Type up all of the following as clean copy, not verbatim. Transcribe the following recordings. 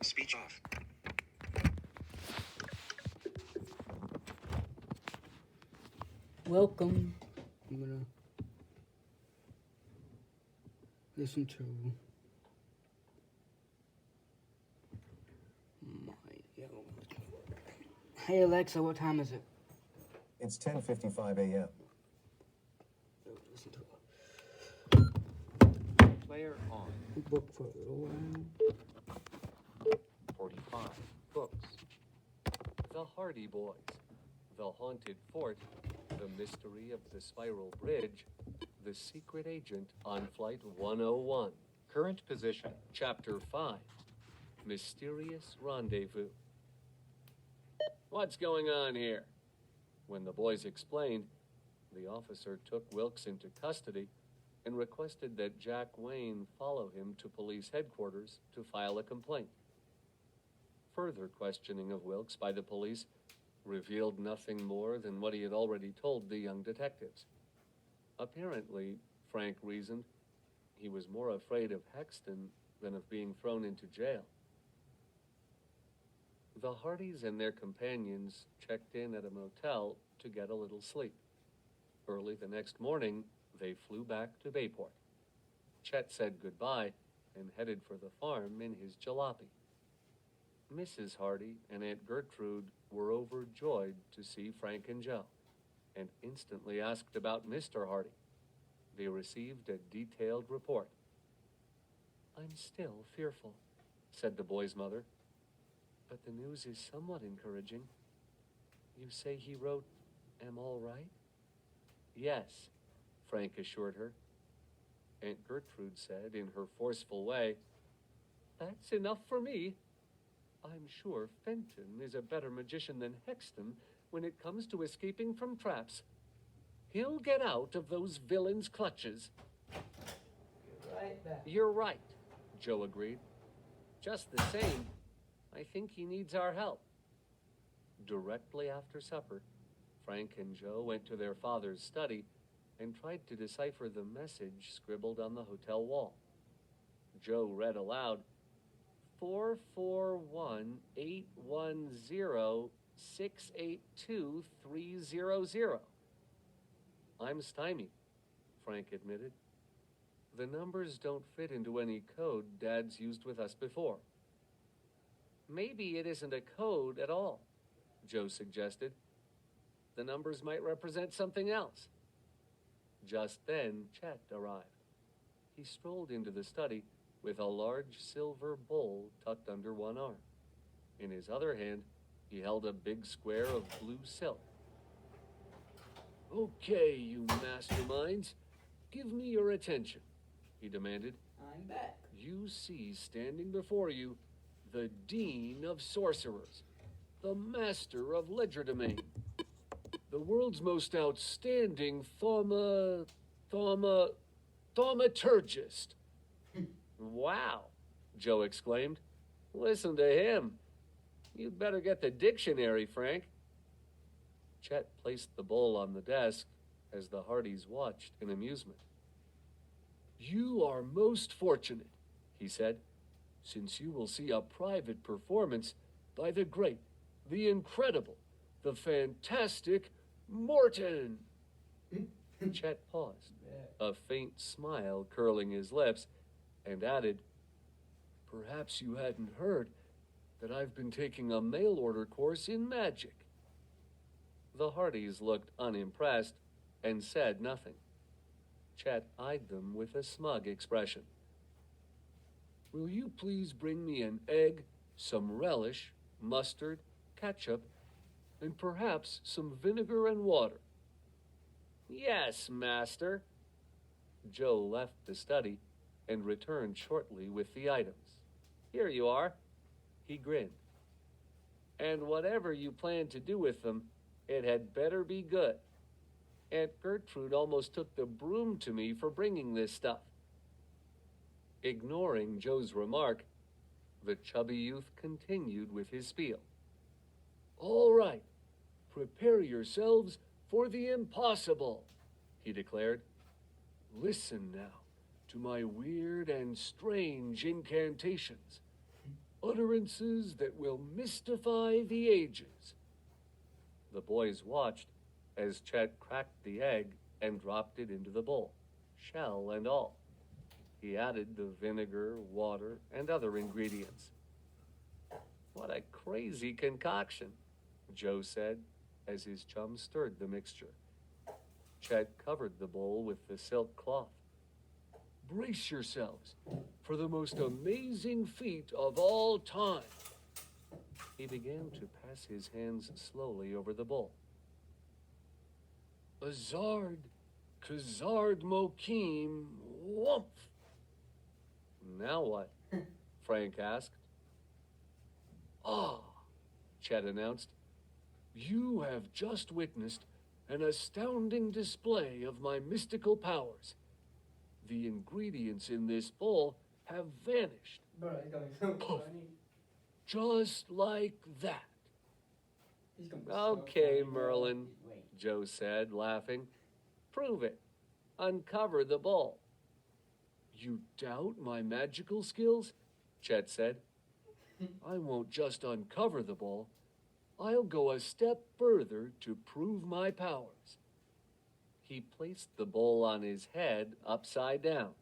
Speech off. Welcome. I'm gonna listen to my yellow. Hey Alexa, what time is it? It's 10:55 a.m. Listen to Player on. a book for a little while. 45. Books. The Hardy Boys. The Haunted Fort. The Mystery of the Spiral Bridge. The Secret Agent on Flight 101. Current position. Chapter 5. Mysterious Rendezvous. What's going on here? When the boys explained, the officer took Wilkes into custody and requested that Jack Wayne follow him to police headquarters to file a complaint. Further questioning of Wilkes by the police revealed nothing more than what he had already told the young detectives. Apparently, Frank reasoned, he was more afraid of Hexton than of being thrown into jail. The Hardys and their companions checked in at a motel to get a little sleep. Early the next morning, they flew back to Bayport. Chet said goodbye and headed for the farm in his jalopy. Mrs. Hardy and Aunt Gertrude were overjoyed to see Frank and Joe, and instantly asked about Mr. Hardy. They received a detailed report. "I'm still fearful," said the boy's mother, "but the news is somewhat encouraging. You say he wrote, 'Am all right?'" "Yes," Frank assured her. Aunt Gertrude said in her forceful way, "That's enough for me. I'm sure Fenton is a better magician than Hexton when it comes to escaping from traps. He'll get out of those villains' clutches." You're right, Joe agreed. "Just the same, I think he needs our help." Directly after supper, Frank and Joe went to their father's study and tried to decipher the message scribbled on the hotel wall. Joe read aloud, 441-810-682-300. "I'm stymied," Frank admitted. "The numbers don't fit into any code Dad's used with us before." "Maybe it isn't a code at all," Joe suggested. "The numbers might represent something else." Just then, Chet arrived. He strolled into the study with a large silver bowl tucked under one arm. In his other hand, he held a big square of blue silk. "Okay, you masterminds, give me your attention," he demanded. I'm back. "You see standing before you the Dean of Sorcerers, the Master of Legerdemain, the world's most outstanding thaumaturgist." "Wow," Joe exclaimed. "Listen to him. You'd better get the dictionary, Frank." Chet placed the bowl on the desk as the Hardys watched in amusement. "You are most fortunate," he said, "since you will see a private performance by the great, the incredible, the fantastic Morton." Chet paused, a faint smile curling his lips, and added, "Perhaps you hadn't heard that I've been taking a mail-order course in magic." The Hardys looked unimpressed and said nothing. Chet eyed them with a smug expression. "Will you please bring me an egg, some relish, mustard, ketchup, and perhaps some vinegar and water?" "Yes, master." Joe left the study and returned shortly with the items. "Here you are." He grinned. "And whatever you plan to do with them, it had better be good. Aunt Gertrude almost took the broom to me for bringing this stuff." Ignoring Joe's remark, the chubby youth continued with his spiel. "All right, prepare yourselves for the impossible," he declared. "Listen now to my weird and strange incantations. utterances that will mystify the ages. The boys watched as Chet cracked the egg and dropped it into the bowl, shell and all. He added the vinegar, water, and other ingredients. "What a crazy concoction," Joe said as his chum stirred the mixture. Chet covered the bowl with the silk cloth. "Brace yourselves for the most amazing feat of all time." He began to pass his hands slowly over the bowl. "Azard, Kazard Mokim, Wumph." "Now what?" Frank asked. "Ah," Chet announced, "you have just witnessed an astounding display of my mystical powers. The ingredients in this bowl have vanished, Bro, it's gonna be so Poof. funny. just like that." It's gonna be so "Okay, funny, bro. Merlin," Wait. Joe said, laughing. "Prove it. Uncover the bowl." "You doubt my magical skills?" Chet said. "I won't just uncover the bowl. I'll go a step further to prove my powers." He placed the bowl on his head upside down.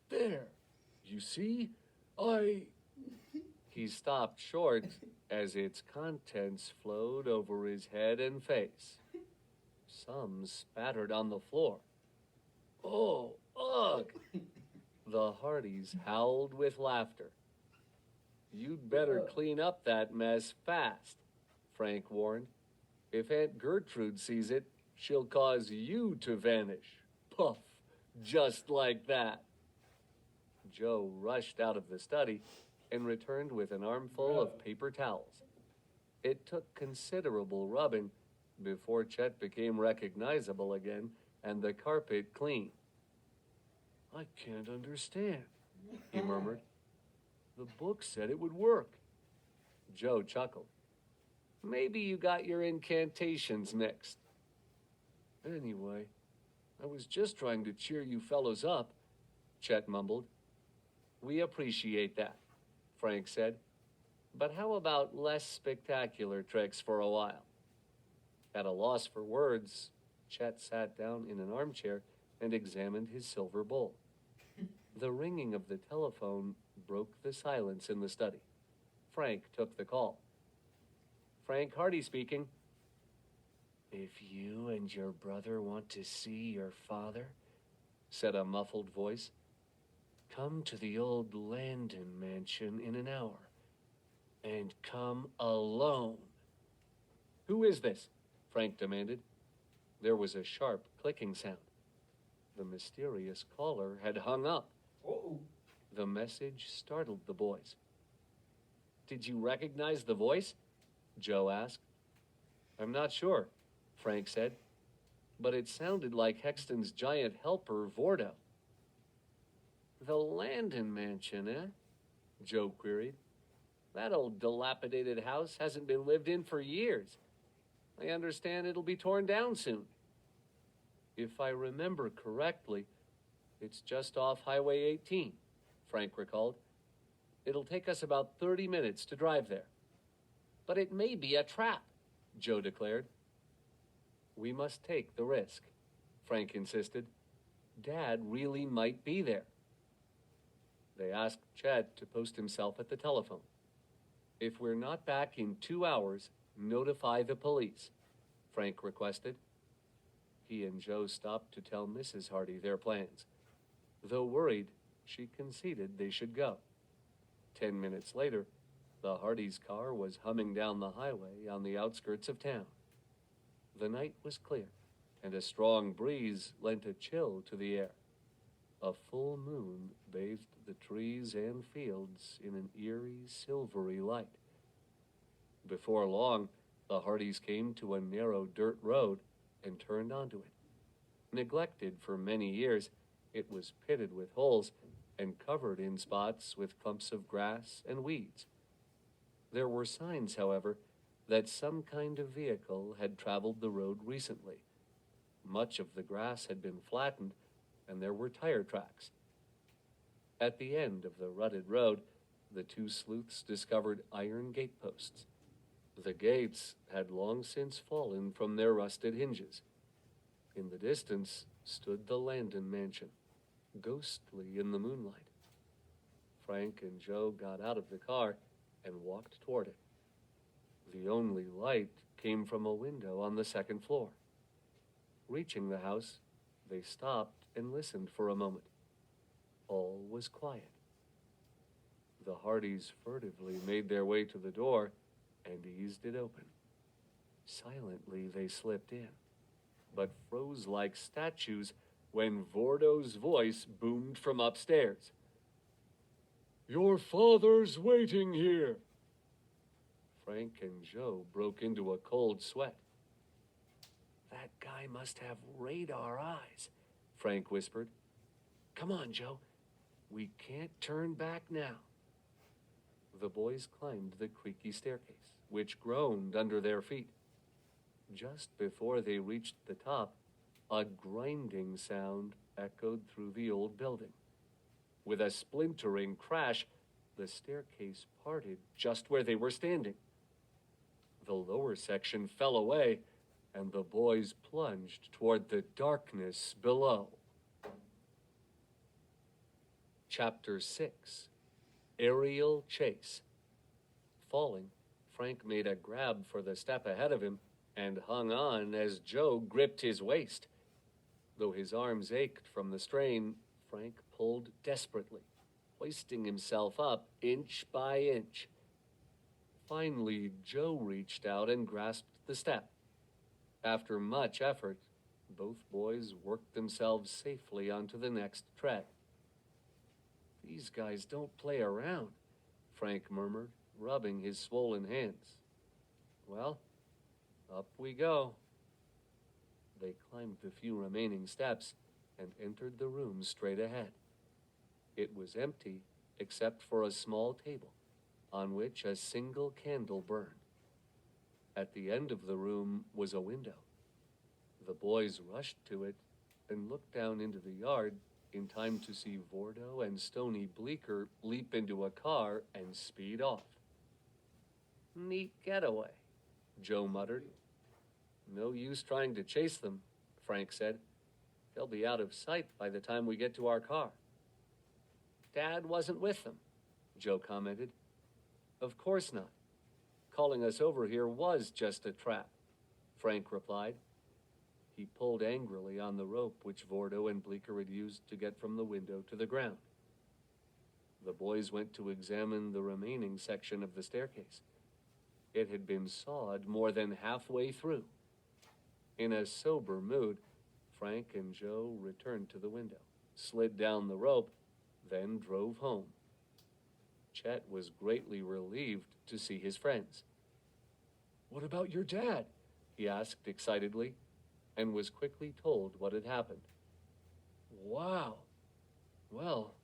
"There, you see, He stopped short as its contents flowed over his head and face. Some spattered on the floor. "Oh, ugh!" The Hardys howled with laughter. "You'd better clean up that mess fast," Frank warned. "If Aunt Gertrude sees it, she'll cause you to vanish. Puff, just like that." Joe rushed out of the study and returned with an armful of paper towels. It took considerable rubbing before Chet became recognizable again and the carpet clean. "I can't understand," he murmured. "The book said it would work." Joe chuckled. "Maybe you got your incantations mixed." "Anyway, I was just trying to cheer you fellows up," Chet mumbled. "We appreciate that," Frank said. "But how about less spectacular tricks for a while?" At a loss for words, Chet sat down in an armchair and examined his silver bowl. The ringing of the telephone broke the silence in the study. Frank took the call. "Frank Hardy speaking." "If you and your brother want to see your father," said a muffled voice, "come to the old Landon mansion in an hour. And come alone." "Who is this?" Frank demanded. There was a sharp clicking sound. The mysterious caller had hung up. Uh-oh. The message startled the boys. "Did you recognize the voice?" Joe asked. "I'm not sure," Frank said, "but it sounded like Hexton's giant helper, Vordo." "The Landon mansion, eh?" Joe queried. "That old dilapidated house hasn't been lived in for years. I understand it'll be torn down soon." "If I remember correctly, it's just off Highway 18, Frank recalled. "It'll take us about 30 minutes to drive there." "But it may be a trap," Joe declared. "We must take the risk," Frank insisted. "Dad really might be there." They asked Chet to post himself at the telephone. "If we're not back in 2 hours, notify the police," Frank requested. He and Joe stopped to tell Mrs. Hardy their plans. Though worried, she conceded they should go. 10 minutes later, the Hardys' car was humming down the highway on the outskirts of town. The night was clear, and a strong breeze lent a chill to the air. A full moon bathed the trees and fields in an eerie, silvery light. Before long, the Hardys came to a narrow dirt road and turned onto it. Neglected for many years, it was pitted with holes and covered in spots with clumps of grass and weeds. There were signs, however, that some kind of vehicle had traveled the road recently. Much of the grass had been flattened, and there were tire tracks. At the end of the rutted road, the two sleuths discovered iron gateposts. The gates had long since fallen from their rusted hinges. In the distance stood the Landon mansion, ghostly in the moonlight. Frank and Joe got out of the car and walked toward it. The only light came from a window on the second floor. Reaching the house, they stopped and listened for a moment. All was quiet. The Hardys furtively made their way to the door and eased it open. Silently, they slipped in, but froze like statues when Vordo's voice boomed from upstairs. "Your father's waiting here." Frank and Joe broke into a cold sweat. "That guy must have radar eyes," Frank whispered. "Come on, Joe. We can't turn back now." The boys climbed the creaky staircase, which groaned under their feet. Just before they reached the top, a grinding sound echoed through the old building. With a splintering crash, the staircase parted just where they were standing. The lower section fell away, and the boys plunged toward the darkness below. Chapter 6. Aerial Chase. Falling, Frank made a grab for the step ahead of him and hung on as Joe gripped his waist. Though his arms ached from the strain, Frank pulled desperately, hoisting himself up inch by inch. Finally, Joe reached out and grasped the step. After much effort, both boys worked themselves safely onto the next tread. "These guys don't play around," Frank murmured, rubbing his swollen hands. "Well, up we go." They climbed the few remaining steps and entered the room straight ahead. It was empty except for a small table on which a single candle burned. At the end of the room was a window. The boys rushed to it and looked down into the yard in time to see Vordo and Stony Bleeker leap into a car and speed off. "Neat getaway," Joe muttered. "No use trying to chase them," Frank said. "They'll be out of sight by the time we get to our car." "Dad wasn't with them," Joe commented. "Of course not. Calling us over here was just a trap," Frank replied. He pulled angrily on the rope which Vordo and Bleeker had used to get from the window to the ground. The boys went to examine the remaining section of the staircase. It had been sawed more than halfway through. In a sober mood, Frank and Joe returned to the window, slid down the rope, then drove home. Chet was greatly relieved to see his friends. "What about your dad?" he asked excitedly, and was quickly told what had happened. "Wow. Well,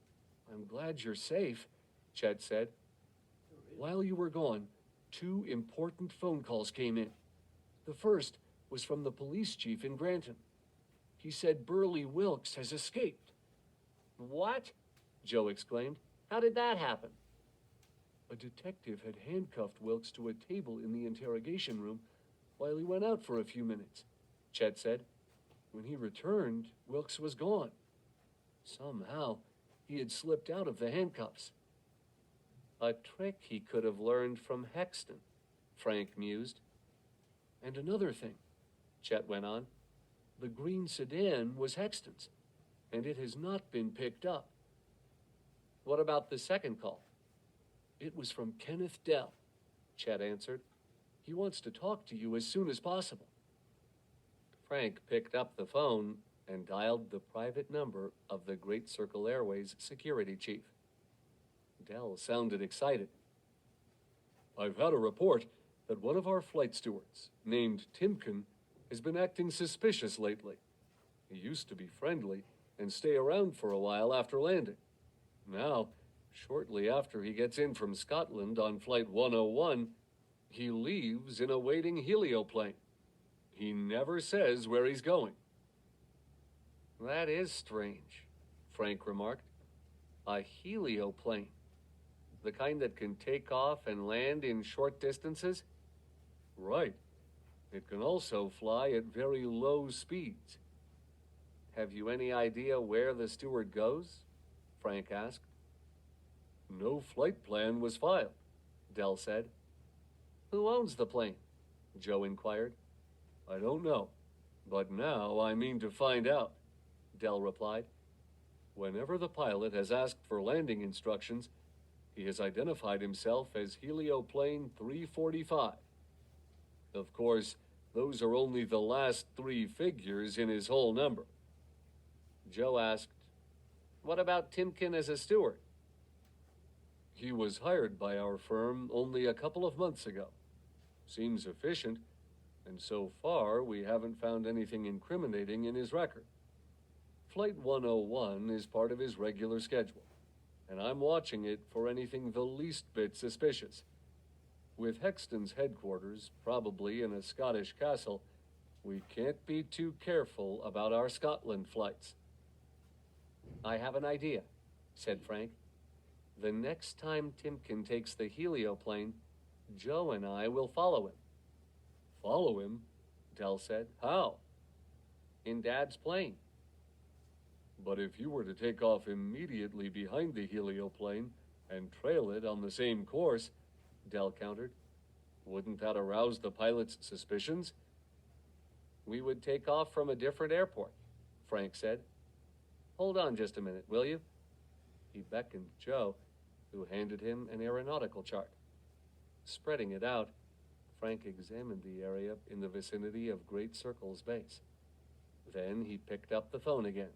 I'm glad you're safe," Chet said. "While you were gone, 2 important phone calls came in. The first was from the police chief in Granton. He said Burley Wilkes has escaped." "What?" Joe exclaimed. "How did that happen?" "A detective had handcuffed Wilkes to a table in the interrogation room while he went out for a few minutes," Chet said. "When he returned, Wilkes was gone. Somehow, he had slipped out of the handcuffs." "A trick he could have learned from Hexton," Frank mused. "And another thing," Chet went on. "The green sedan was Hexton's, and it has not been picked up." "What about the second call?" "It was from Kenneth Dell," Chet answered. "He wants to talk to you as soon as possible." Frank picked up the phone and dialed the private number of the Great Circle Airways security chief. Dell sounded excited. "I've had a report that one of our flight stewards, named Timken, has been acting suspicious lately. He used to be friendly and stay around for a while after landing. Now, shortly after he gets in from Scotland on Flight 101, he leaves in a waiting helioplane. He never says where he's going." "That is strange," Frank remarked. "A helioplane. The kind that can take off and land in short distances? Right. It can also fly at very low speeds. Have you any idea where the steward goes? Frank asked. No flight plan was filed, Dell said. Who owns the plane? Joe inquired. I don't know, but now I mean to find out, Dell replied. Whenever the pilot has asked for landing instructions, he has identified himself as Helioplane 345. Of course, those are only the last 3 figures in his whole number. Joe asked, What about Timken as a steward? He was hired by our firm only a couple of months ago. Seems efficient, and so far we haven't found anything incriminating in his record. Flight 101 is part of his regular schedule, and I'm watching it for anything the least bit suspicious. With Hexton's headquarters probably in a Scottish castle, we can't be too careful about our Scotland flights. I have an idea, said Frank. The next time Timken takes the helioplane, Joe and I will follow him. Follow him? Dell said. How? In Dad's plane. But if you were to take off immediately behind the helioplane and trail it on the same course, Dell countered, wouldn't that arouse the pilot's suspicions? We would take off from a different airport, Frank said. Hold on just a minute, will you? He beckoned Joe, who handed him an aeronautical chart. Spreading it out, Frank examined the area in the vicinity of Great Circle's base. Then he picked up the phone again.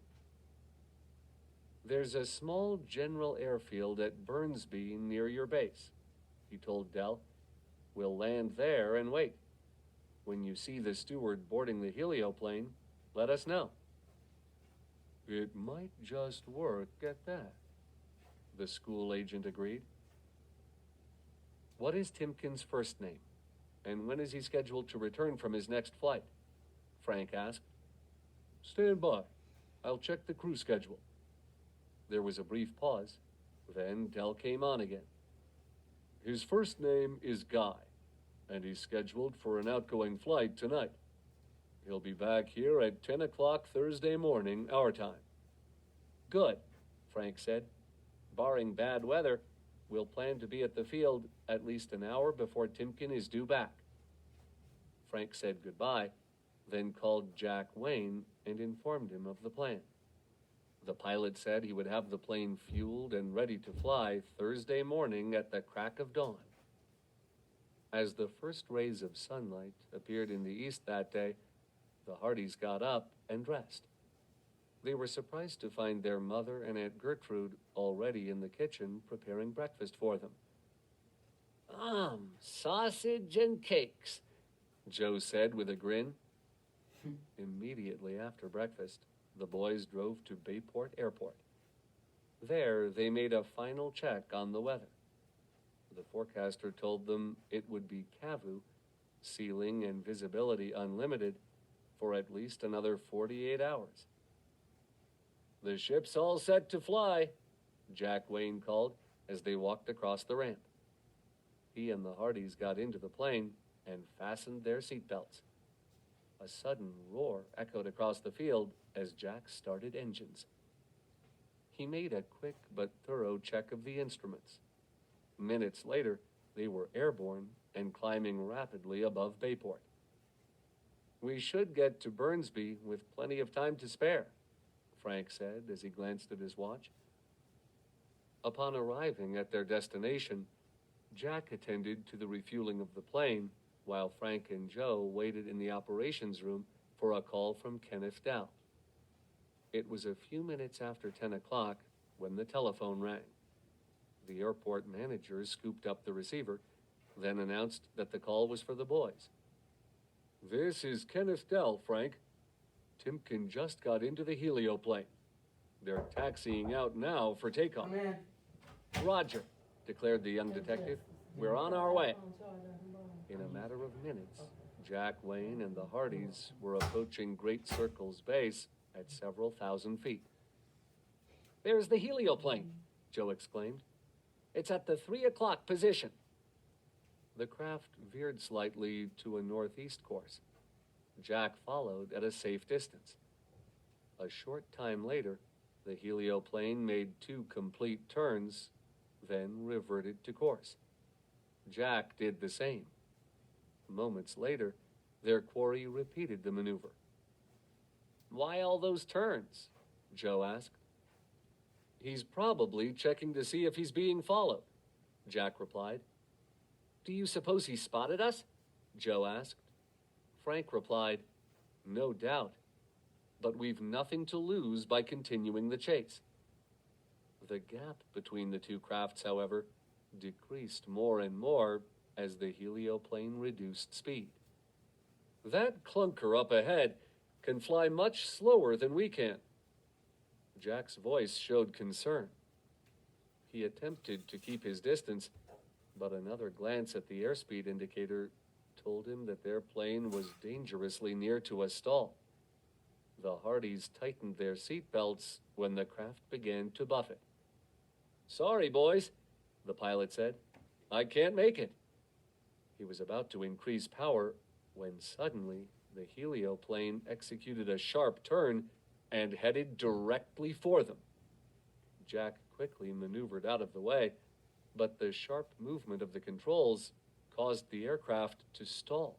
There's a small general airfield at Burnsby near your base, he told Dell. We'll land there and wait. When you see the steward boarding the helioplane, let us know. It might just work at that, the school agent agreed. What is Timken's first name, and when is he scheduled to return from his next flight? Frank asked. Stand by. I'll check the crew schedule. There was a brief pause. Then Dell came on again. His first name is Guy, and he's scheduled for an outgoing flight tonight. He'll be back here at 10 o'clock Thursday morning, our time. Good, Frank said. Barring bad weather, we'll plan to be at the field at least an hour before Timken is due back. Frank said goodbye, then called Jack Wayne and informed him of the plan. The pilot said he would have the plane fueled and ready to fly Thursday morning at the crack of dawn. As the first rays of sunlight appeared in the east that day, the Hardys got up and dressed. They were surprised to find their mother and Aunt Gertrude already in the kitchen preparing breakfast for them. Sausage and cakes, Joe said with a grin. Immediately after breakfast, the boys drove to Bayport Airport. There, they made a final check on the weather. The forecaster told them it would be CAVU, ceiling and visibility unlimited, for at least another 48 hours. The ship's all set to fly, Jack Wayne called as they walked across the ramp. He and the Hardys got into the plane and fastened their seatbelts. A sudden roar echoed across the field as Jack started engines. He made a quick but thorough check of the instruments. Minutes later, they were airborne and climbing rapidly above Bayport. We should get to Burnsby with plenty of time to spare, Frank said as he glanced at his watch. Upon arriving at their destination, Jack attended to the refueling of the plane, while Frank and Joe waited in the operations room for a call from Kenneth Dow. It was a few minutes after 10 o'clock when the telephone rang. The airport manager scooped up the receiver, then announced that the call was for the boys. This is Kenneth Dell, Frank. Timken just got into the helioplane. They're taxiing out now for takeoff. Roger, declared the young detective. We're on our way. In a matter of minutes, Jack Wayne and the Hardys were approaching Great Circle's base at several thousand feet. There's the helioplane, Joe exclaimed. It's at the 3 o'clock position. The craft veered slightly to a northeast course. Jack followed at a safe distance. A short time later, the helioplane made 2 complete turns, then reverted to course. Jack did the same. Moments later, their quarry repeated the maneuver. "Why all those turns?" Joe asked. "He's probably checking to see if he's being followed," Jack replied. "Do you suppose he spotted us?" Joe asked. Frank replied, "No doubt, but we've nothing to lose by continuing the chase." The gap between the 2 crafts, however, decreased more and more as the helioplane reduced speed. "That clunker up ahead can fly much slower than we can." Jack's voice showed concern. He attempted to keep his distance, but another glance at the airspeed indicator told him that their plane was dangerously near to a stall. The Hardys tightened their seatbelts when the craft began to buffet. "Sorry, boys," the pilot said. "I can't make it." He was about to increase power when suddenly the helioplane executed a sharp turn and headed directly for them. Jack quickly maneuvered out of the way, but the sharp movement of the controls caused the aircraft to stall.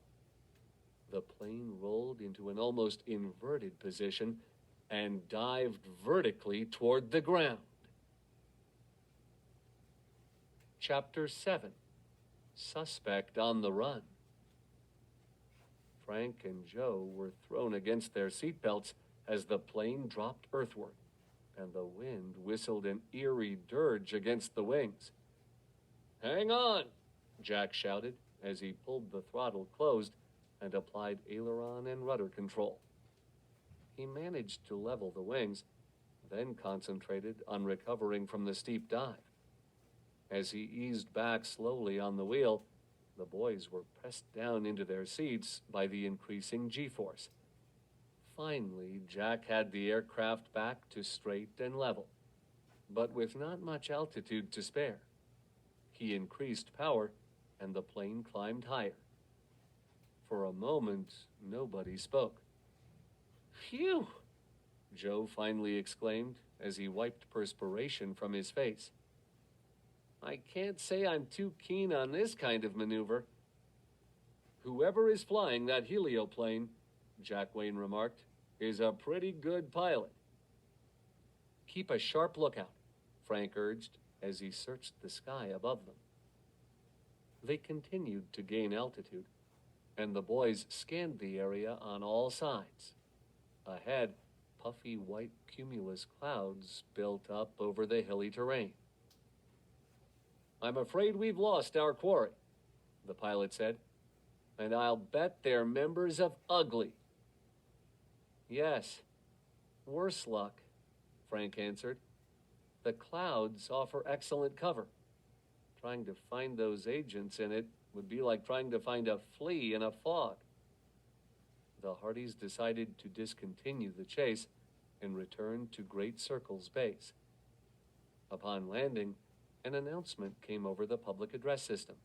The plane rolled into an almost inverted position and dived vertically toward the ground. Chapter 7. Suspect on the Run. Frank and Joe were thrown against their seatbelts as the plane dropped earthward, and the wind whistled an eerie dirge against the wings. "Hang on," Jack shouted as he pulled the throttle closed and applied aileron and rudder control. He managed to level the wings, then concentrated on recovering from the steep dive. As he eased back slowly on the wheel, the boys were pressed down into their seats by the increasing G-force. Finally, Jack had the aircraft back to straight and level, but with not much altitude to spare. He increased power, and the plane climbed higher. For a moment, nobody spoke. "Phew!" Joe finally exclaimed as he wiped perspiration from his face. "I can't say I'm too keen on this kind of maneuver." "Whoever is flying that helioplane," Jack Wayne remarked, "is a pretty good pilot." "Keep a sharp lookout," Frank urged as he searched the sky above them. They continued to gain altitude, and the boys scanned the area on all sides. Ahead, puffy white cumulus clouds built up over the hilly terrain. "I'm afraid we've lost our quarry," the pilot said, "and I'll bet they're members of Ugly." "Yes, worse luck," Frank answered. "The clouds offer excellent cover. Trying to find those agents in it would be like trying to find a flea in a fog." The Hardys decided to discontinue the chase and return to Great Circle's base. Upon landing, an announcement came over the public address system.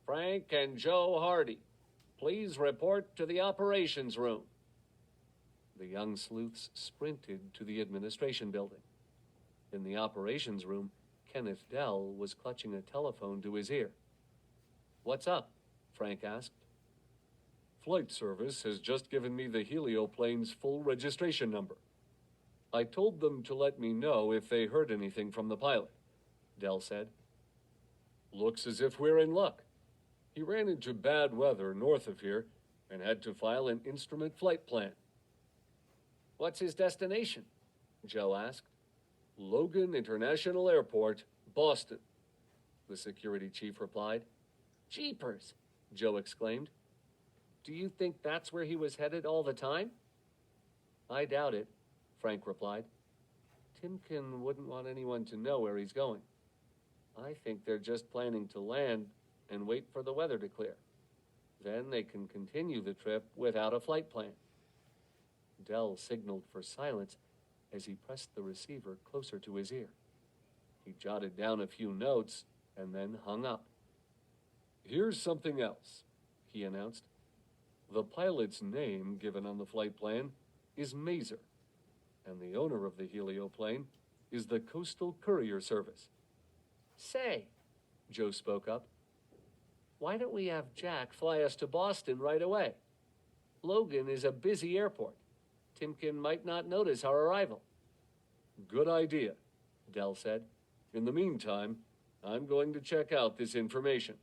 "Frank and Joe Hardy, please report to the operations room." The young sleuths sprinted to the administration building. In the operations room, Kenneth Dell was clutching a telephone to his ear. "What's up?" Frank asked. "Flight Service has just given me the helioplane's full registration number. I told them to let me know if they heard anything from the pilot," Dell said. "Looks as if we're in luck. He ran into bad weather north of here and had to file an instrument flight plan." "What's his destination?" Joe asked. "Logan International Airport, Boston," the security chief replied. "Jeepers!" Joe exclaimed. "Do you think that's where he was headed all the time?" "I doubt it," Frank replied. "Timken wouldn't want anyone to know where he's going. I think they're just planning to land and wait for the weather to clear. Then they can continue the trip without a flight plan." Dell signaled for silence as he pressed the receiver closer to his ear. He jotted down a few notes and then hung up. "Here's something else," he announced. "The pilot's name given on the flight plan is Mazer, and the owner of the helioplane is the Coastal Courier Service." "Say," Joe spoke up, "why don't we have Jack fly us to Boston right away? Logan is a busy airport. Timken might not notice our arrival." "Good idea," Dell said. "In the meantime, I'm going to check out this information."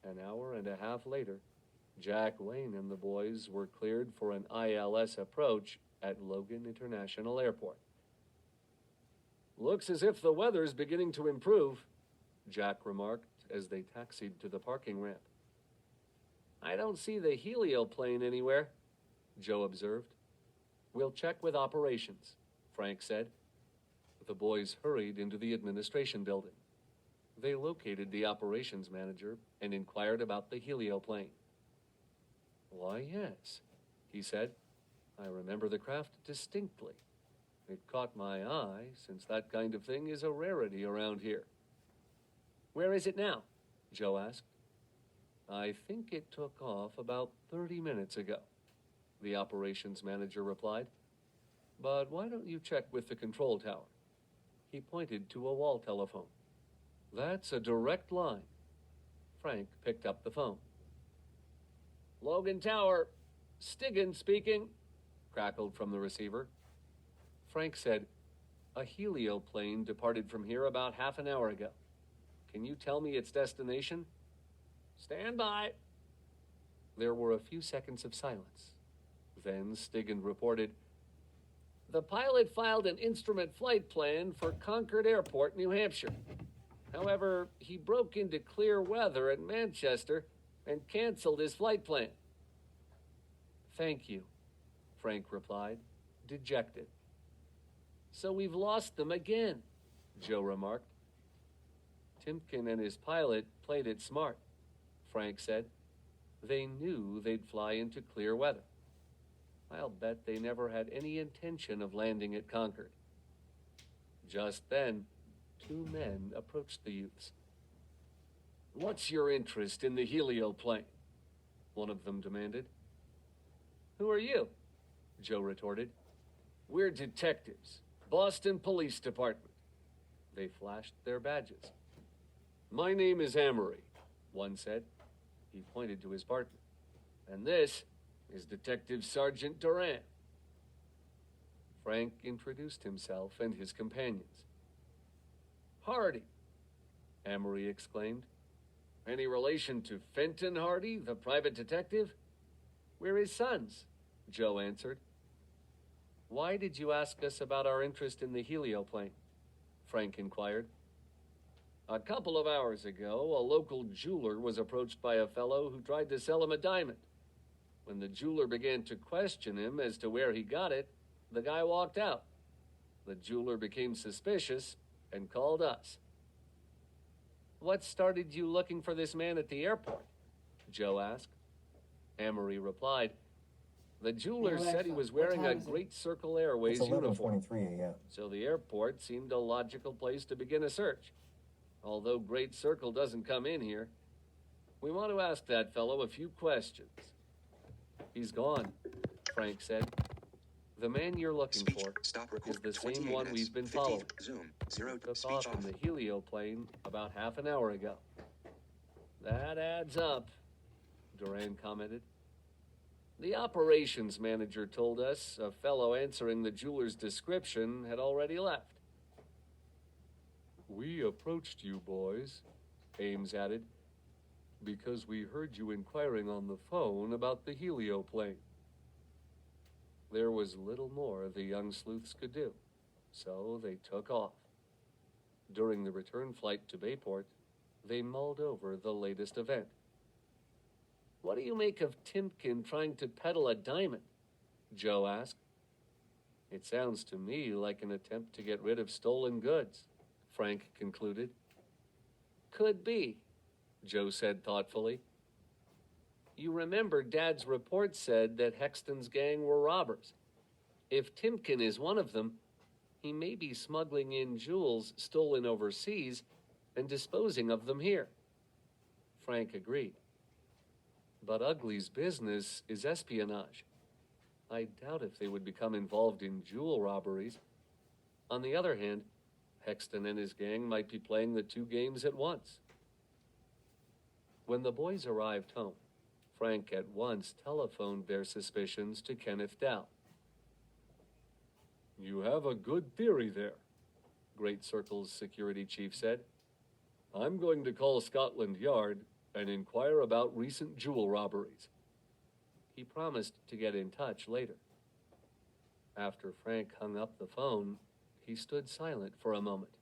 An hour and a half later, Jack, Wayne, and the boys were cleared for an ILS approach at Logan International Airport. "Looks as if the weather's beginning to improve," Jack remarked as they taxied to the parking ramp. "I don't see the helioplane anywhere," Joe observed. "We'll check with operations," Frank said. The boys hurried into the administration building. They located the operations manager and inquired about the helioplane. "Why, yes," he said. "I remember the craft distinctly. It caught my eye, since that kind of thing is a rarity around here." "Where is it now?" Joe asked. "I think it took off about 30 minutes ago," the operations manager replied. "But why don't you check with the control tower?" He pointed to a wall telephone. "That's a direct line." Frank picked up the phone. "Logan Tower, Stiggin speaking," crackled from the receiver. Frank said, "A helioplane departed from here about half an hour ago. Can you tell me its destination?" "Stand by." There were a few seconds of silence. Then Stiggin reported, "The pilot filed an instrument flight plan for Concord Airport, New Hampshire. However, he broke into clear weather at Manchester and canceled his flight plan." "Thank you," Frank replied, dejected. "So we've lost them again," Joe remarked. "Timken and his pilot played it smart," Frank said. "They knew they'd fly into clear weather. I'll bet they never had any intention of landing at Concord." Just then, two men approached the youths. "What's your interest in the helioplane?" one of them demanded. "Who are you?" Joe retorted. "We're detectives, Boston Police Department." They flashed their badges. "My name is Amory," one said. He pointed to his partner. "And this is Detective Sergeant Duran." Frank introduced himself and his companions. "Hardy," Amory exclaimed. "Any relation to Fenton Hardy, the private detective?" "We're his sons," Joe answered. "Why did you ask us about our interest in the helioplane?" Frank inquired. "A couple of hours ago, a local jeweler was approached by a fellow who tried to sell him a diamond. When the jeweler began to question him as to where he got it, the guy walked out. The jeweler became suspicious and called us." "What started you looking for this man at the airport?" Joe asked. Amory replied, "The jeweler said he was wearing a Great Circle Airways It's uniform, 11:23 a.m. so the airport seemed a logical place to begin a search. Although Great Circle doesn't come in here, we want to ask that fellow a few questions." "He's gone," Frank said. "The man you're looking for is the same one we've been following. Zoom. He 0 took speech off off. in the helioplane about half an hour ago." "That adds up," Duran commented. "The operations manager told us a fellow answering the jeweler's description had already left." "We approached you boys," Ames added, "because we heard you inquiring on the phone about the helioplane." There was little more the young sleuths could do, so they took off. During the return flight to Bayport, they mulled over the latest event. "What do you make of Timken trying to peddle a diamond?" Joe asked. "It sounds to me like an attempt to get rid of stolen goods," Frank concluded. "Could be," Joe said thoughtfully. "You remember Dad's report said that Hexton's gang were robbers. If Timken is one of them, he he may be smuggling in jewels stolen overseas and disposing of them here. Frank agreed. But Ugly's business is espionage. I doubt if they would become involved in jewel robberies. On the other hand, Hexton and his gang might be playing the two games at once. When the boys arrived home, Frank at once telephoned their suspicions to Kenneth Dow. "You have a good theory there," Great Circle's security chief said. "I'm going to call Scotland Yard and inquire about recent jewel robberies." He promised to get in touch later. After Frank hung up the phone, he stood silent for a moment.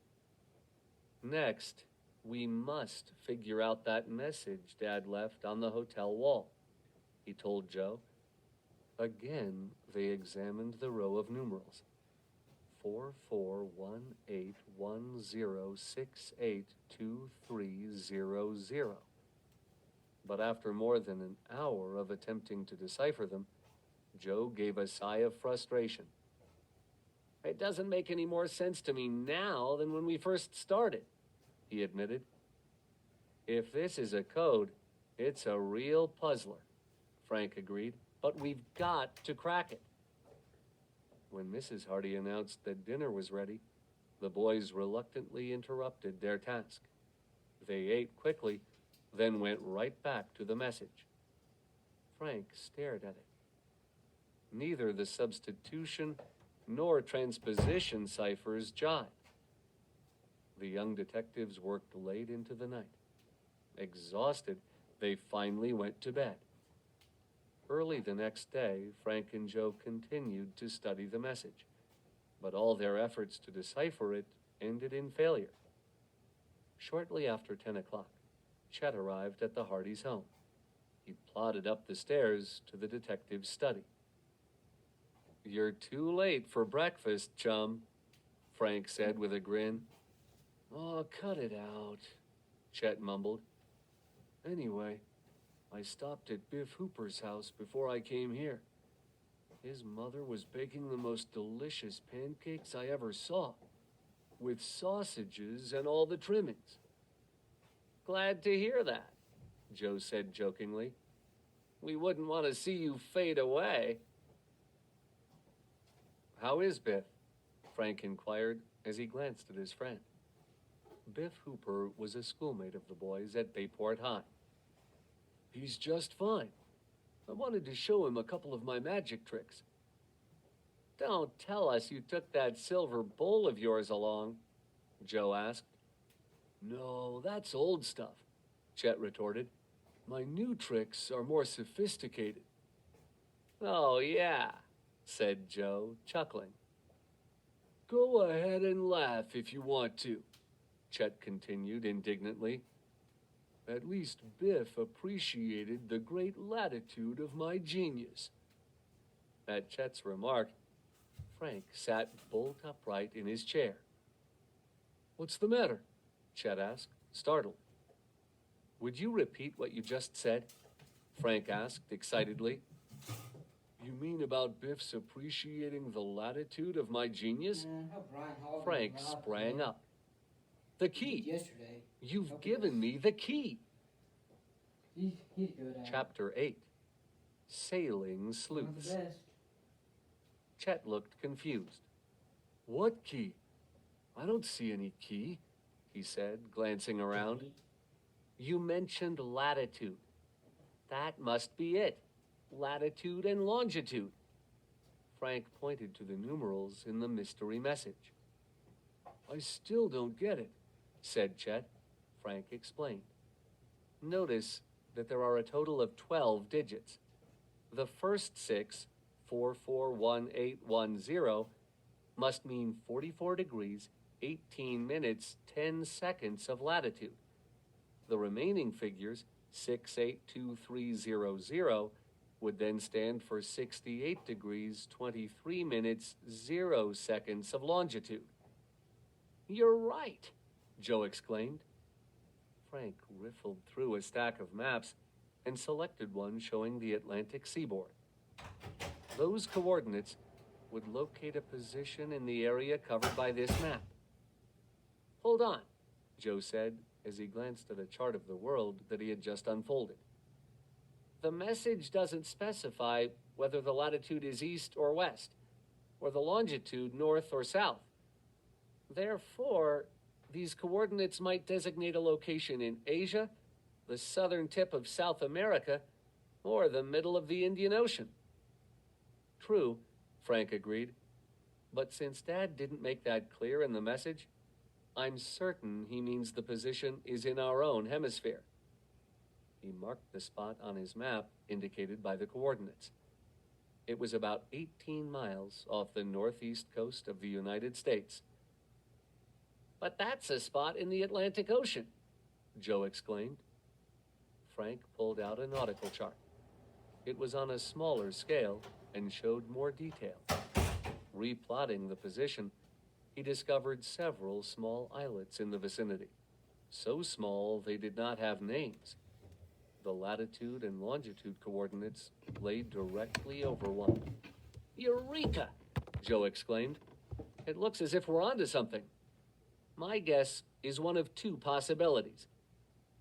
"Next, we must figure out that message Dad left on the hotel wall," he told Joe. Again, they examined the row of numerals. 441810682300. But after more than an hour of attempting to decipher them, Joe gave a sigh of frustration. "It doesn't make any more sense to me now than when we first started," he admitted. "If this is a code, it's a real puzzler," Frank agreed. "But we've got to crack it." When Mrs. Hardy announced that dinner was ready, the boys reluctantly interrupted their task. They ate quickly, then went right back to the message. Frank stared at it. Neither the substitution nor transposition ciphers jived. The young detectives worked late into the night. Exhausted, they finally went to bed. Early the next day, Frank and Joe continued to study the message, but all their efforts to decipher it ended in failure. Shortly after 10 o'clock, Chet arrived at the Hardys' home. He plodded up the stairs to the detective's study. "You're too late for breakfast, chum," Frank said with a grin. "Oh, cut it out," Chet mumbled. "Anyway, I stopped at Biff Hooper's house before I came here. His mother was baking the most delicious pancakes I ever saw, with sausages and all the trimmings." "Glad to hear that," Joe said jokingly. "We wouldn't want to see you fade away." "How is Biff?" Frank inquired as he glanced at his friend. Biff Hooper was a schoolmate of the boys at Bayport High. "He's just fine. I wanted to show him a couple of my magic tricks." "Don't tell us you took that silver bowl of yours along," Joe asked. "No, that's old stuff," Chet retorted. "My new tricks are more sophisticated." "Oh, yeah," said Joe, chuckling. "Go ahead and laugh if you want to," Chet continued indignantly. "At least Biff appreciated the great latitude of my genius." At Chet's remark, Frank sat bolt upright in his chair. "What's the matter?" Chet asked, startled. "Would you repeat what you just said?" Frank asked excitedly. "You mean about Biff's appreciating the latitude of my genius?" Frank sprang up. "The key! Yesterday. You've given me the key!" He's good at Chapter 8. Sailing Sleuths. the best. Chet looked confused. "What key? I don't see any key," he said, glancing around. "You mentioned latitude. That must be it. Latitude and longitude." Frank pointed to the numerals in the mystery message. "I still don't get it," said Chet. Frank explained. "Notice that there are a total of 12 digits. The first 6, 441810, must mean 44 degrees, 18 minutes, 10 seconds of latitude. The remaining figures, 682300, would then stand for 68 degrees, 23 minutes, 0 seconds of longitude." "You're right," Joe exclaimed. Frank riffled through a stack of maps and selected one showing the Atlantic seaboard. Those coordinates would locate a position in the area covered by this map. Hold on, Joe said as he glanced at a chart of the world that he had just unfolded. The message doesn't specify whether the latitude is east or west, or the longitude north or south. Therefore, these coordinates might designate a location in Asia, the southern tip of South America, or the middle of the Indian Ocean. True, Frank agreed. But since Dad didn't make that clear in the message, I'm certain he means the position is in our own hemisphere. He marked the spot on his map indicated by the coordinates. It was about 18 miles off the northeast coast of the United States. But that's a spot in the Atlantic Ocean, Joe exclaimed. Frank pulled out a nautical chart. It was on a smaller scale and showed more detail. Replotting the position, he discovered several small islets in the vicinity. So small they did not have names. The latitude and longitude coordinates lay directly over one. Eureka! Joe exclaimed. It looks as if we're onto something. My guess is one of two possibilities.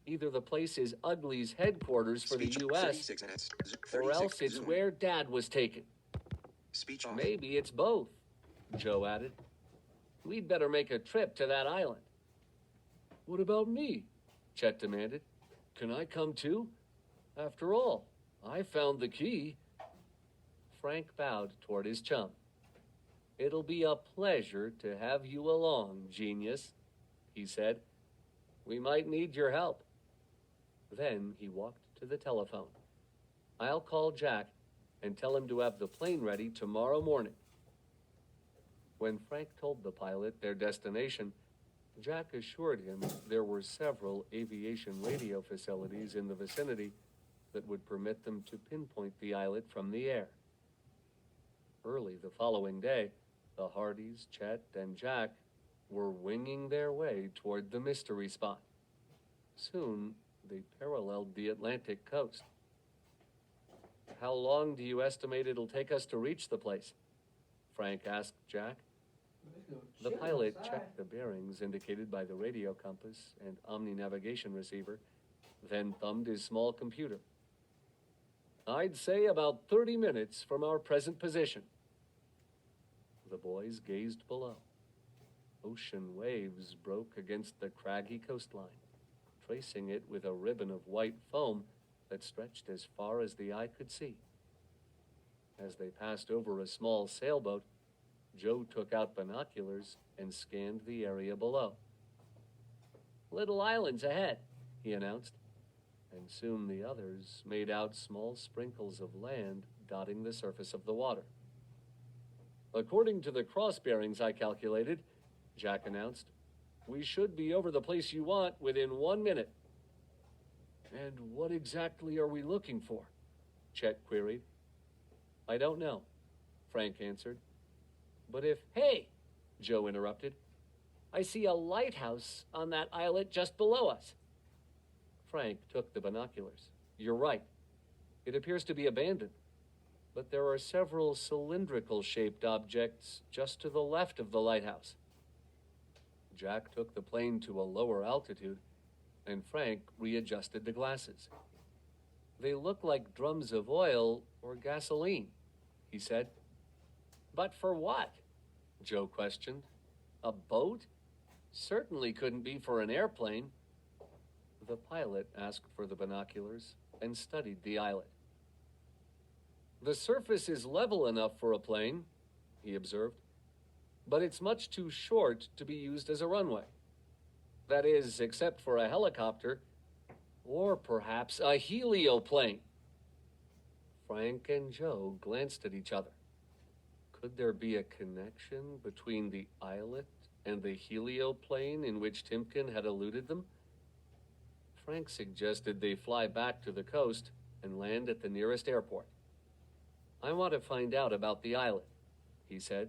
Either the place is Ugly's headquarters for the U.S., or else it's where Dad was taken. Speech off. Maybe it's both, Joe added. We'd better make a trip to that island. What about me? Chet demanded. Can I come too? After all, I found the key. Frank bowed toward his chum. It'll be a pleasure to have you along, genius, he said. We might need your help. Then he walked to the telephone. I'll call Jack and tell him to have the plane ready tomorrow morning. When Frank told the pilot their destination, Jack assured him there were several aviation radio facilities in the vicinity that would permit them to pinpoint the islet from the air. Early the following day, the Hardys, Chet, and Jack were winging their way toward the mystery spot. Soon, they paralleled the Atlantic coast. How long do you estimate it'll take us to reach the place? Frank asked Jack. The pilot checked the bearings indicated by the radio compass and omni-navigation receiver, then thumbed his small computer. I'd say about 30 minutes from our present position. The boys gazed below. Ocean waves broke against the craggy coastline, tracing it with a ribbon of white foam that stretched as far as the eye could see. As they passed over a small sailboat, Joe took out binoculars and scanned the area below. Little islands ahead, he announced, and soon the others made out small sprinkles of land dotting the surface of the water. According to the cross bearings I calculated, Jack announced, we should be over the place you want within 1 minute. And what exactly are we looking for? Chet queried. I don't know, Frank answered. But if... Hey, Joe interrupted. I see a lighthouse on that islet just below us. Frank took the binoculars. You're right. It appears to be abandoned. But there are several cylindrical-shaped objects just to the left of the lighthouse. Jack took the plane to a lower altitude, and Frank readjusted the glasses. They look like drums of oil or gasoline, he said. But for what? Joe questioned. A boat? Certainly couldn't be for an airplane. The pilot asked for the binoculars and studied the islet. The surface is level enough for a plane, he observed, but it's much too short to be used as a runway. That is, except for a helicopter, or perhaps a helioplane. Frank and Joe glanced at each other. Could there be a connection between the islet and the helioplane in which Timken had eluded them? Frank suggested they fly back to the coast and land at the nearest airport. I want to find out about the islet, he said.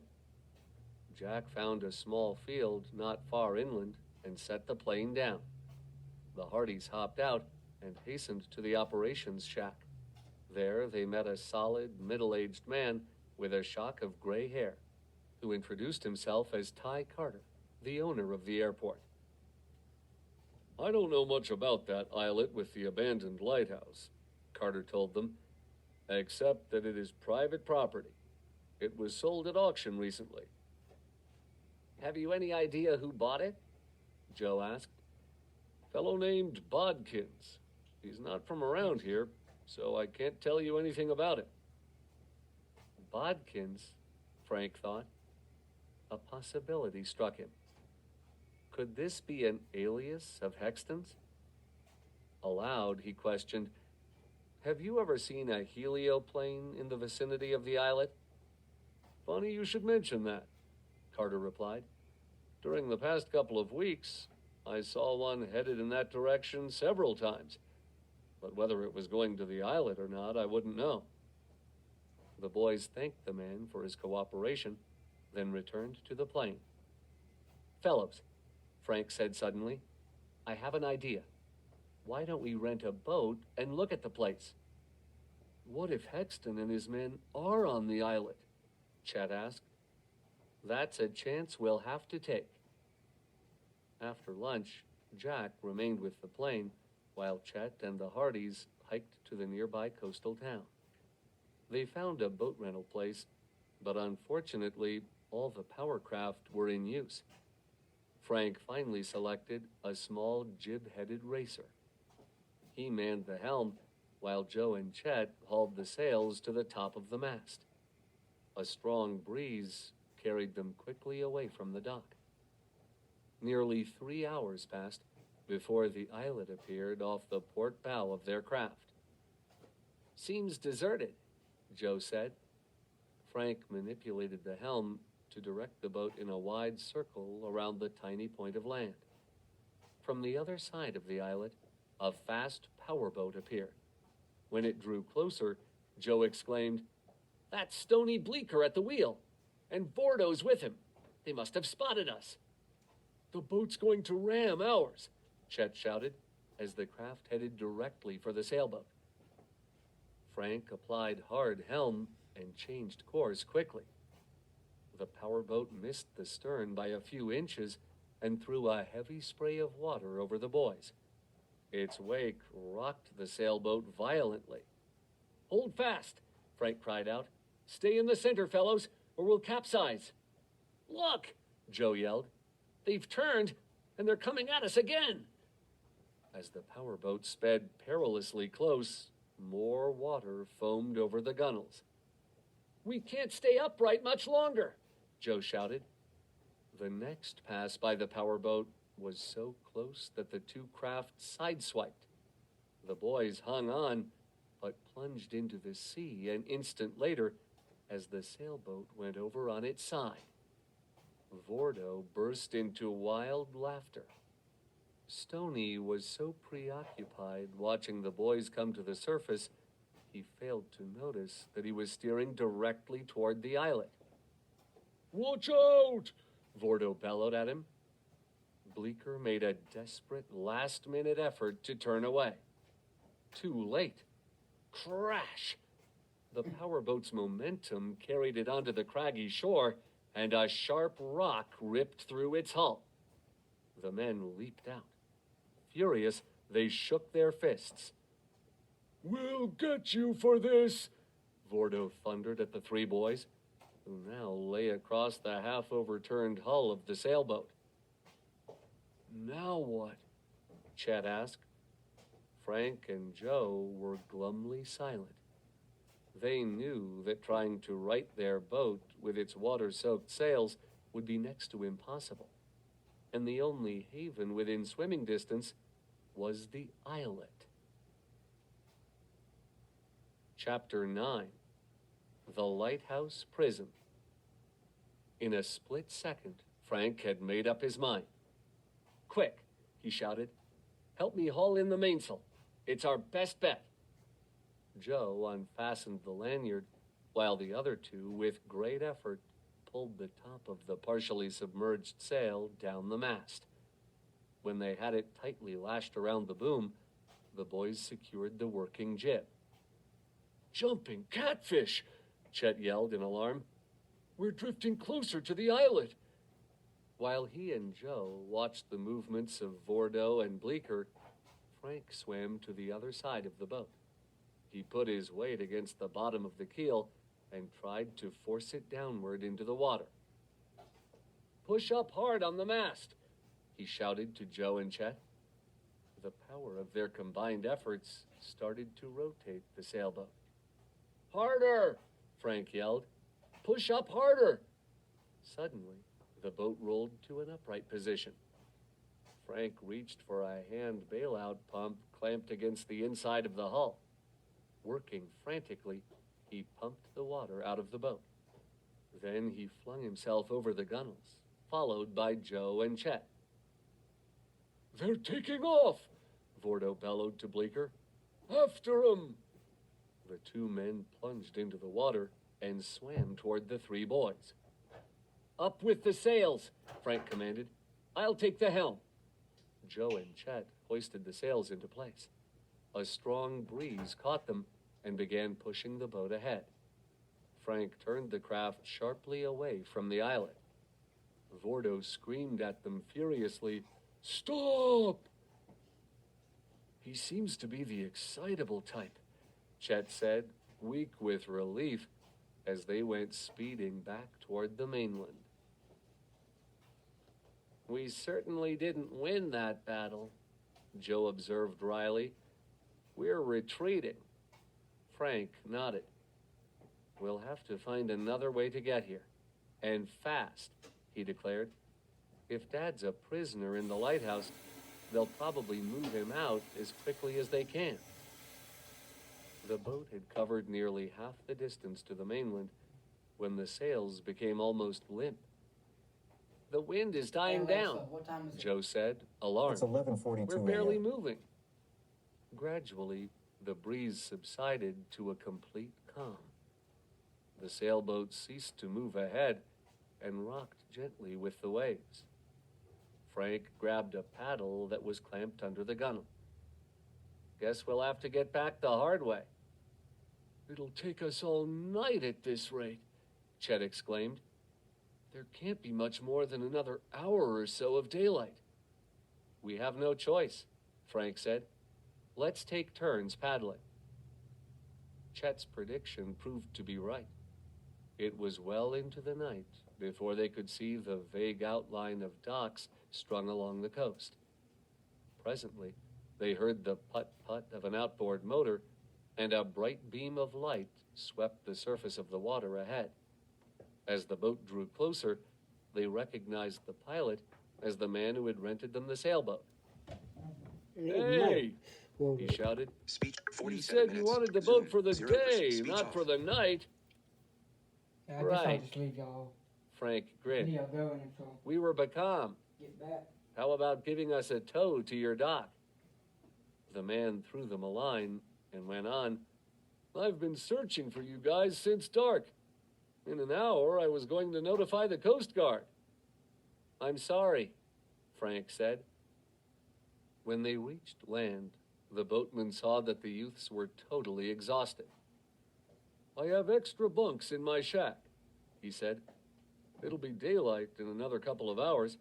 Jack found a small field not far inland and set the plane down. The Hardys hopped out and hastened to the operations shack. There they met a solid, middle-aged man with a shock of gray hair, who introduced himself as Ty Carter, the owner of the airport. I don't know much about that islet with the abandoned lighthouse, Carter told them, except that it is private property. It was sold at auction recently. Have you any idea who bought it? Joe asked. Fellow named Bodkins. He's not from around here, so I can't tell you anything about it. Bodkins, Frank thought. A possibility struck him. Could this be an alias of Hexton's? Aloud, he questioned, have you ever seen a helioplane in the vicinity of the islet? Funny you should mention that, Carter replied. During the past couple of weeks, I saw one headed in that direction several times, but whether it was going to the islet or not, I wouldn't know. The boys thanked the man for his cooperation, then returned to the plane. Fellows, Frank said suddenly, I have an idea. Why don't we rent a boat and look at the place? What if Hexton and his men are on the islet? Chet asked. That's a chance we'll have to take. After lunch, Jack remained with the plane, while Chet and the Hardys hiked to the nearby coastal town. They found a boat rental place, but unfortunately, all the power craft were in use. Frank finally selected a small jib-headed racer. He manned the helm, while Joe and Chet hauled the sails to the top of the mast. A strong breeze carried them quickly away from the dock. Nearly 3 hours passed before the islet appeared off the port bow of their craft. Seems deserted, Joe said. Frank manipulated the helm to direct the boat in a wide circle around the tiny point of land. From the other side of the islet, a fast powerboat appeared. When it drew closer, Joe exclaimed, That's Stony Bleecker at the wheel, and Bordeaux's with him. They must have spotted us. The boat's going to ram ours, Chet shouted, as the craft headed directly for the sailboat. Frank applied hard helm and changed course quickly. The powerboat missed the stern by a few inches and threw a heavy spray of water over the boys. Its wake rocked the sailboat violently. Hold fast, Frank cried out. Stay in the center, fellows, or we'll capsize. Look, Joe yelled. They've turned, and they're coming at us again. As the powerboat sped perilously close, more water foamed over the gunnels. We can't stay upright much longer, Joe shouted. The next pass by the powerboat was so close that the two crafts sideswiped. The boys hung on, but plunged into the sea an instant later as the sailboat went over on its side. Vordo burst into wild laughter. Stony was so preoccupied watching the boys come to the surface, he failed to notice that he was steering directly toward the islet. Watch out! Vordo bellowed at him. Bleecker made a desperate last-minute effort to turn away. Too late. Crash! The powerboat's momentum carried it onto the craggy shore, and a sharp rock ripped through its hull. The men leaped out. Furious, they shook their fists. We'll get you for this, Vordo thundered at the three boys, who now lay across the half-overturned hull of the sailboat. Now what? Chet asked. Frank and Joe were glumly silent. They knew that trying to right their boat with its water-soaked sails would be next to impossible, and the only haven within swimming distance was the islet. Chapter 9. The Lighthouse Prison. In a split second, Frank had made up his mind. Quick, he shouted. Help me haul in the mainsail. It's our best bet. Joe unfastened the lanyard, while the other two, with great effort, pulled the top of the partially submerged sail down the mast. When they had it tightly lashed around the boom, the boys secured the working jib. Jumping catfish! Chet yelled in alarm. "We're drifting closer to the islet." While he and Joe watched the movements of Vordo and Bleeker, Frank swam to the other side of the boat. He put his weight against the bottom of the keel and tried to force it downward into the water. "Push up hard on the mast," he shouted to Joe and Chet. The power of their combined efforts started to rotate the sailboat. "Harder!" Frank yelled. "Push up harder!" Suddenly, the boat rolled to an upright position. Frank reached for a hand bailout pump clamped against the inside of the hull. Working frantically, he pumped the water out of the boat. Then he flung himself over the gunwales, followed by Joe and Chet. "They're taking off!" Vordo bellowed to Bleeker. "After 'em!" The two men plunged into the water and swam toward the three boys. "Up with the sails!" Frank commanded. "I'll take the helm." Joe and Chet hoisted the sails into place. A strong breeze caught them and began pushing the boat ahead. Frank turned the craft sharply away from the islet. Vordo screamed at them furiously, "Stop!" "He seems to be the excitable type," Chet said, weak with relief, as they went speeding back toward the mainland. "We certainly didn't win that battle," Joe observed wryly. "We're retreating." Frank nodded. "We'll have to find another way to get here. And fast," he declared. "If Dad's a prisoner in the lighthouse, they'll probably move him out as quickly as they can." The boat had covered nearly half the distance to the mainland when the sails became almost limp. "The wind is dying down," What time is it? Joe said, alarmed. It's 11:42 "We're barely a.m. moving." Gradually, the breeze subsided to a complete calm. The sailboat ceased to move ahead and rocked gently with the waves. Frank grabbed a paddle that was clamped under the gunwale. "Guess we'll have to get back the hard way." "It'll take us all night at this rate," Chet exclaimed. "There can't be much more than another hour or so of daylight." "We have no choice," Frank said. "Let's take turns paddling." Chet's prediction proved to be right. It was well into the night before they could see the vague outline of docks strung along the coast. Presently, they heard the putt-putt of an outboard motor, and a bright beam of light swept the surface of the water ahead. As the boat drew closer, they recognized the pilot as the man who had rented them the sailboat. "Hey!" he shouted. Speech "You 47 said you minutes. wanted the boat Zoom. for the 0% day, speech not off. for the night." Yeah, I guess Right. I'll just leave y'all. Frank grinned. Video going until "We were becalmed. get back. How about giving us a tow to your dock?" The man threw them a line and went on. "I've been searching for you guys since dark. In an hour, I was going to notify the Coast Guard." "I'm sorry," Frank said. When they reached land, the boatman saw that the youths were totally exhausted. "I have extra bunks in my shack," he said. "It'll be daylight in another couple of hours.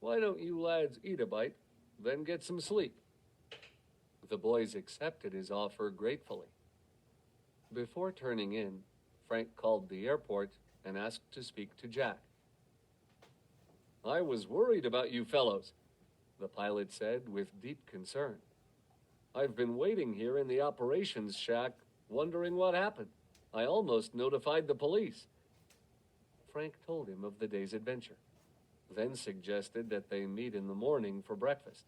Why don't you lads eat a bite, then get some sleep?" The boys accepted his offer gratefully. Before turning in, Frank called the airport and asked to speak to Jack. "I was worried about you fellows," the pilot said with deep concern. "I've been waiting here in the operations shack, wondering what happened. I almost notified the police." Frank told him of the day's adventure, then suggested that they meet in the morning for breakfast.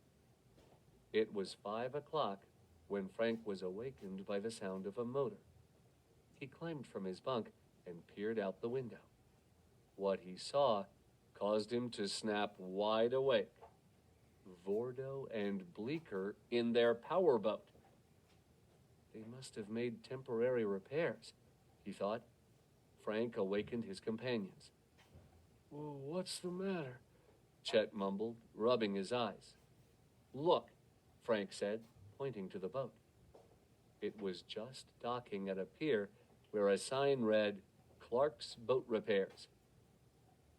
It was 5 o'clock when Frank was awakened by the sound of a motor. He climbed from his bunk and peered out the window. What he saw caused him to snap wide awake. Vordo and Bleeker in their powerboat. They must have made temporary repairs, he thought. Frank awakened his companions. "What's the matter?" Chet mumbled, rubbing his eyes. "Look," Frank said, pointing to the boat. It was just docking at a pier where a sign read, Clark's Boat Repairs.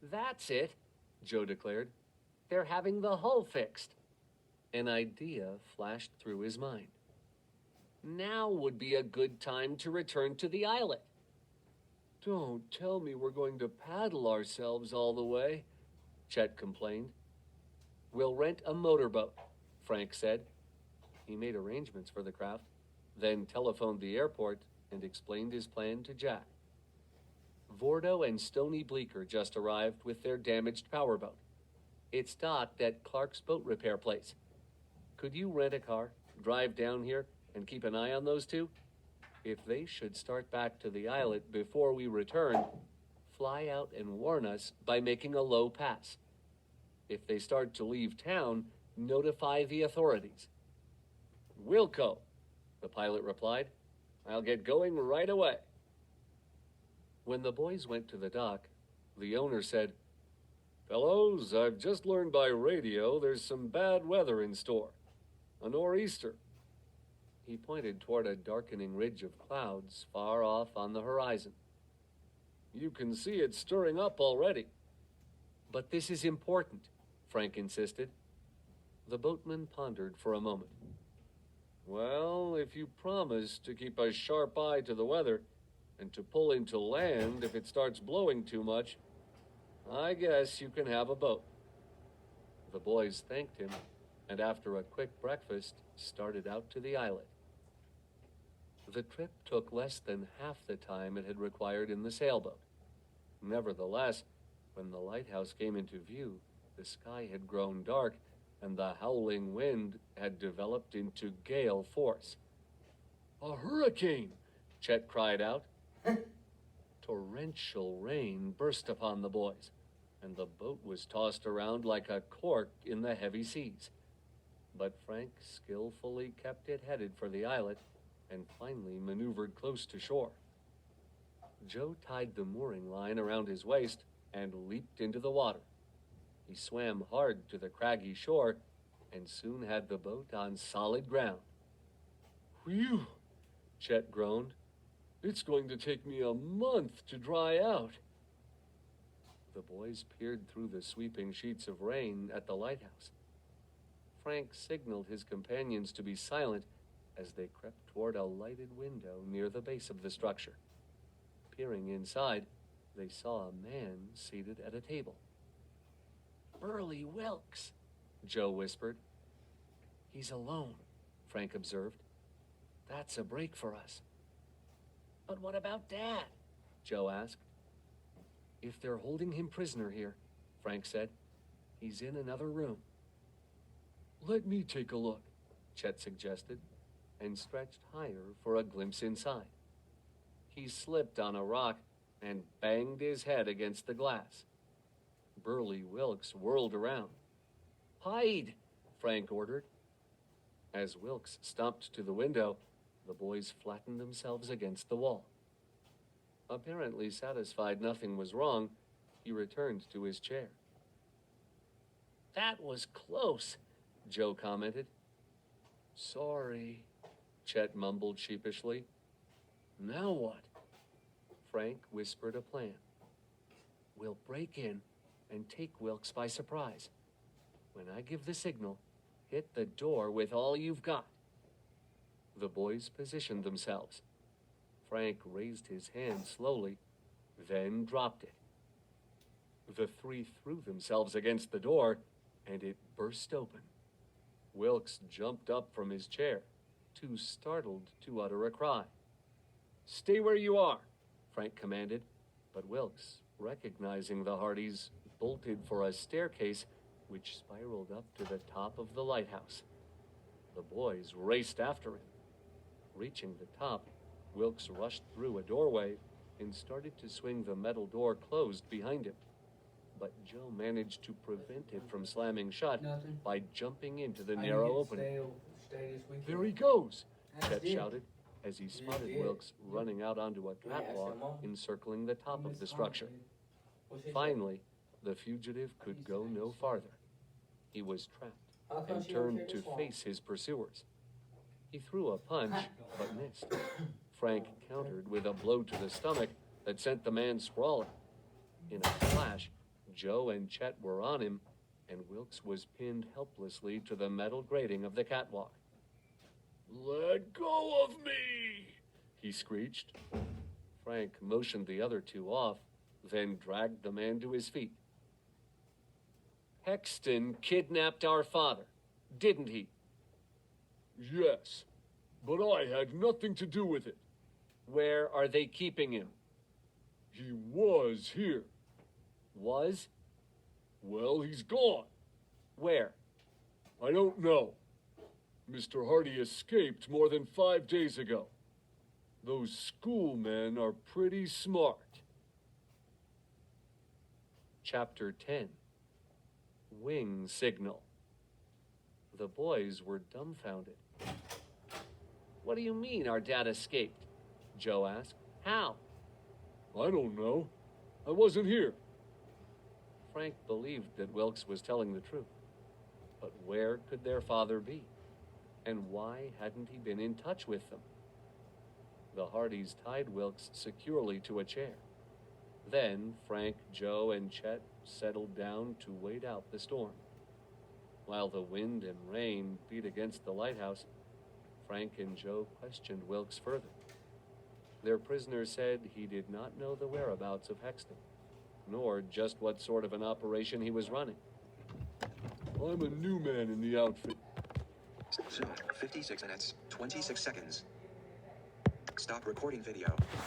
That's it, Joe declared. They're having the hull fixed. An idea flashed through his mind. Now would be a good time to return to the islet. Don't tell me we're going to paddle ourselves all the way, Chet complained. We'll rent a motorboat, Frank said. He made arrangements for the craft, then telephoned the airport and explained his plan to Jack. Vordo and Stony Bleecker just arrived with their damaged powerboat. It's docked at Clark's boat repair place. Could you rent a car, drive down here, and keep an eye on those two? If they should start back to the islet before we return, fly out and warn us by making a low pass. If they start to leave town, notify the authorities. Wilco, the pilot replied. I'll get going right away. When the boys went to the dock, the owner said, Fellows, I've just learned by radio there's some bad weather in store. A nor'easter. He pointed toward a darkening ridge of clouds far off on the horizon. You can see it stirring up already. But this is important, Frank insisted. The boatman pondered for a moment. Well, if you promise to keep a sharp eye to the weather and to pull into land if it starts blowing too much, I guess you can have a boat. The boys thanked him, and after a quick breakfast, started out to the islet. The trip took less than half the time it had required in the sailboat. Nevertheless, when the lighthouse came into view, the sky had grown dark, and the howling wind had developed into gale force. A hurricane! Chet cried out. Torrential rain burst upon the boys, and the boat was tossed around like a cork in the heavy seas. But Frank skillfully kept it headed for the islet and finally maneuvered close to shore. Joe tied the mooring line around his waist and leaped into the water. He swam hard to the craggy shore and soon had the boat on solid ground. Whew, Chet groaned. It's going to take me a month to dry out. The boys peered through the sweeping sheets of rain at the lighthouse. Frank signaled his companions to be silent as they crept toward a lighted window near the base of the structure. Peering inside, they saw a man seated at a table. Burley Wilkes, Joe whispered. He's alone, Frank observed. That's a break for us. But what about Dad? Joe asked. If they're holding him prisoner here, Frank said, he's in another room. Let me take a look, Chet suggested, and stretched higher for a glimpse inside. He slipped on a rock and banged his head against the glass. Burley Wilkes whirled around. Hide, Frank ordered. As Wilkes stomped to the window, the boys flattened themselves against the wall. Apparently satisfied nothing was wrong, he returned to his chair. That was close, Joe commented. Sorry, Chet mumbled sheepishly. Now what? Frank whispered a plan. We'll break in and take Wilkes by surprise. When I give the signal, hit the door with all you've got. The boys positioned themselves. Frank raised his hand slowly, then dropped it. The three threw themselves against the door, and it burst open. Wilkes jumped up from his chair, too startled to utter a cry. Stay where you are, Frank commanded, but Wilkes, recognizing the Hardys, bolted for a staircase which spiraled up to the top of the lighthouse. The boys raced after him. Reaching the top, Wilkes rushed through a doorway and started to swing the metal door closed behind him. But Joe managed to prevent it from slamming shut by jumping into the narrow opening. There he goes, Chet shouted as he spotted Wilkes running out onto a catwalk encircling the top of the structure. Finally, the fugitive could go no farther. He was trapped and turned to face his pursuers. He threw a punch, but missed. Frank countered with a blow to the stomach that sent the man sprawling. In a flash, Joe and Chet were on him, and Wilkes was pinned helplessly to the metal grating of the catwalk. "Let go of me!" he screeched. Frank motioned the other two off, then dragged the man to his feet. "Hexton kidnapped our father, didn't he?" "Yes, but I had nothing to do with it." "Where are they keeping him?" "He was here." "Was?" "Well, he's gone." "Where?" "I don't know. Mr. Hardy escaped more than 5 days ago. Those schoolmen are pretty smart." Chapter 10. Wing Signal. The boys were dumbfounded. "What do you mean our dad escaped?" Joe asked. "How?" "I don't know. I wasn't here." Frank believed that Wilkes was telling the truth. But where could their father be? And why hadn't he been in touch with them? The Hardys tied Wilkes securely to a chair. Then Frank, Joe, and Chet settled down to wait out the storm. While the wind and rain beat against the lighthouse, Frank and Joe questioned Wilkes further. Their prisoner said he did not know the whereabouts of Hexton, nor just what sort of an operation he was running. "I'm a new man in the outfit." Zoom, 56 minutes, 26 seconds. Stop recording video.